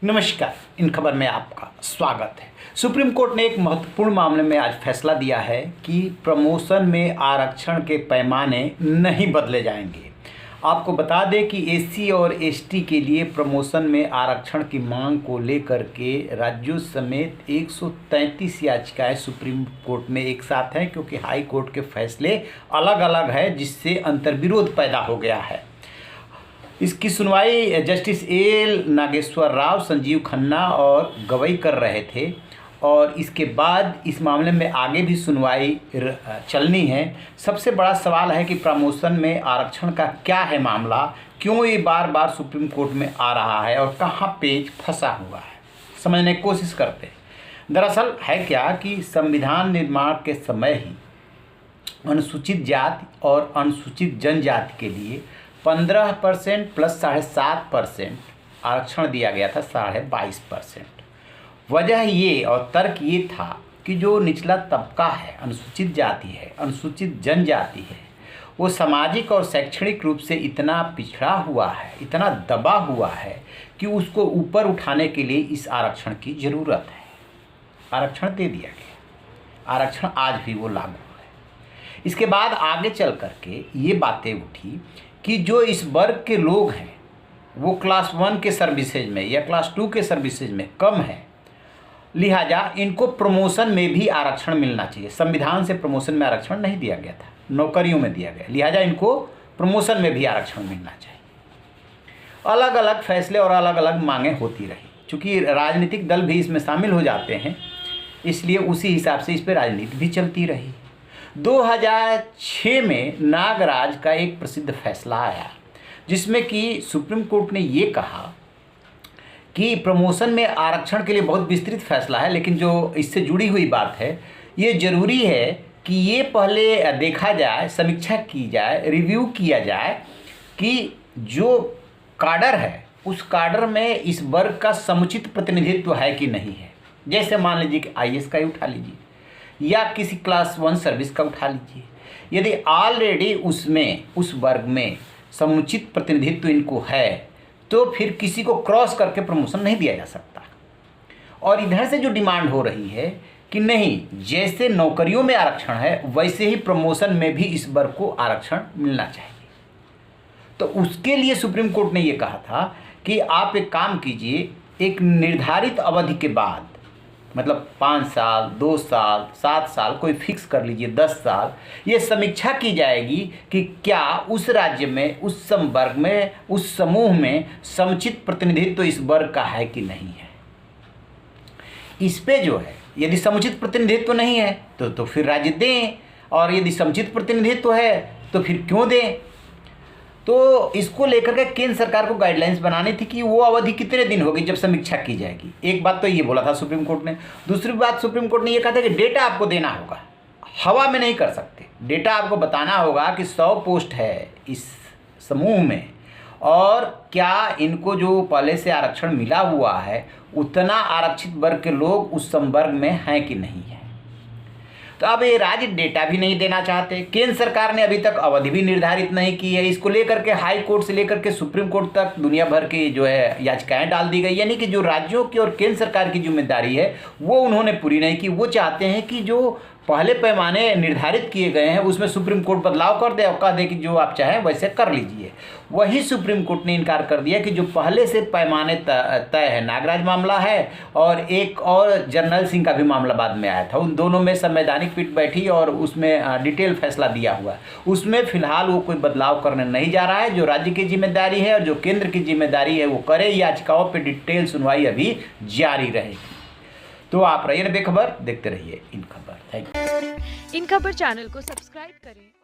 नमस्कार, इन खबर में आपका स्वागत है। सुप्रीम कोर्ट ने एक महत्वपूर्ण मामले में आज फैसला दिया है कि प्रमोशन में आरक्षण के पैमाने नहीं बदले जाएंगे। आपको बता दें कि एससी और एसटी के लिए प्रमोशन में आरक्षण की मांग को लेकर के राज्यों समेत 133 याचिकाएं सुप्रीम कोर्ट में एक साथ हैं, क्योंकि हाई कोर्ट के फैसले अलग अलग हैं, जिससे अंतर्विरोध पैदा हो गया है। इसकी सुनवाई जस्टिस एल नागेश्वर राव, संजीव खन्ना और गवई कर रहे थे और इसके बाद इस मामले में आगे भी सुनवाई चलनी है। सबसे बड़ा सवाल है कि प्रमोशन में आरक्षण का क्या है मामला, क्यों ये बार बार सुप्रीम कोर्ट में आ रहा है और कहाँ पेच फंसा हुआ है, समझने की कोशिश करते हैं। दरअसल है क्या कि संविधान निर्माण के समय ही अनुसूचित जाति और अनुसूचित जनजाति के लिए 15% प्लस 7.5% आरक्षण दिया गया था, 22.5%। वजह ये और तर्क ये था कि जो निचला तबका है, अनुसूचित जाति है, अनुसूचित जनजाति है, वो सामाजिक और शैक्षणिक रूप से इतना पिछड़ा हुआ है, इतना दबा हुआ है कि उसको ऊपर उठाने के लिए इस आरक्षण की ज़रूरत है। आरक्षण दे दिया गया, आरक्षण आज भी वो लागू है। इसके बाद आगे चल करके ये बातें उठी कि जो इस वर्ग के लोग हैं वो क्लास 1 के सर्विसेज में या क्लास 2 के सर्विसेज में कम है, लिहाजा इनको प्रमोशन में भी आरक्षण मिलना चाहिए। संविधान से प्रमोशन में आरक्षण नहीं दिया गया था, नौकरियों में दिया गया, लिहाजा इनको प्रमोशन में भी आरक्षण मिलना चाहिए। अलग अलग फैसले और अलग अलग मांगें होती रही। चूँकि राजनीतिक दल भी इसमें शामिल हो जाते हैं, इसलिए उसी हिसाब से इस पर राजनीति भी चलती रही। 2006 में नागराज का एक प्रसिद्ध फैसला आया, जिसमें कि सुप्रीम कोर्ट ने ये कहा कि प्रमोशन में आरक्षण के लिए बहुत विस्तृत फैसला है, लेकिन जो इससे जुड़ी हुई बात है, ये ज़रूरी है कि ये पहले देखा जाए, समीक्षा की जाए, रिव्यू किया जाए कि जो काडर है उस काडर में इस वर्ग का समुचित प्रतिनिधित्व है कि नहीं है। जैसे मान लीजिए कि आईएएस का ही उठा लीजिए या किसी क्लास 1 सर्विस का उठा लीजिए, यदि ऑलरेडी उसमें उस वर्ग में समुचित प्रतिनिधित्व इनको है तो फिर किसी को क्रॉस करके प्रमोशन नहीं दिया जा सकता। और इधर से जो डिमांड हो रही है कि नहीं, जैसे नौकरियों में आरक्षण है वैसे ही प्रमोशन में भी इस वर्ग को आरक्षण मिलना चाहिए। तो उसके लिए सुप्रीम कोर्ट ने ये कहा था कि आप एक काम कीजिए, एक निर्धारित अवधि के बाद, मतलब 5 साल, 2 साल, 7 साल, कोई फिक्स कर लीजिए 10 साल, ये समीक्षा की जाएगी कि क्या उस राज्य में, उस संवर्ग में, उस समूह में समुचित प्रतिनिधित्व इस वर्ग का है कि नहीं है। इस पे जो है, यदि समुचित प्रतिनिधित्व नहीं है तो फिर राज्य दें, और यदि समुचित प्रतिनिधित्व है तो फिर क्यों दें। तो इसको लेकर के केंद्र सरकार को गाइडलाइंस बनानी थी कि वो अवधि कितने दिन होगी जब समीक्षा की जाएगी। एक बात तो ये बोला था सुप्रीम कोर्ट ने। दूसरी बात सुप्रीम कोर्ट ने ये कहा था कि डेटा आपको देना होगा, हवा में नहीं कर सकते। डेटा आपको बताना होगा कि 100 पोस्ट है इस समूह में और क्या इनको जो पहले से आरक्षण मिला हुआ है उतना आरक्षित वर्ग के लोग उस संवर्ग में हैं कि नहीं है। तो अब ये राज्य डेटा भी नहीं देना चाहते। केंद्र सरकार ने अभी तक अवधि भी निर्धारित नहीं की है। इसको लेकर के हाई कोर्ट से लेकर के सुप्रीम कोर्ट तक दुनिया भर की जो है याचिकाएं डाल दी गई, यानी कि जो राज्यों की और केंद्र सरकार की जिम्मेदारी है वो उन्होंने पूरी नहीं की। वो चाहते हैं कि जो पहले पैमाने निर्धारित किए गए हैं उसमें सुप्रीम कोर्ट बदलाव कर दे और कह दे कि जो आप चाहें वैसे कर लीजिए। वही सुप्रीम कोर्ट ने इनकार कर दिया कि जो पहले से पैमाने तय है, नागराज मामला है और एक और जर्नल सिंह का भी मामला बाद में आया था, उन दोनों में संवैधानिक पीठ बैठी और उसमें डिटेल फैसला दिया हुआ है। उसमें फिलहाल वो कोई बदलाव करने नहीं जा रहा है। जो राज्य की जिम्मेदारी है और जो केंद्र की जिम्मेदारी है वो करे। याचिकाओं पर डिटेल सुनवाई अभी जारी रहेगी। तो आप रहिए बेखबर, देखते रहिए इन खबर। Thank you. इन खबर चैनल को सब्सक्राइब करें।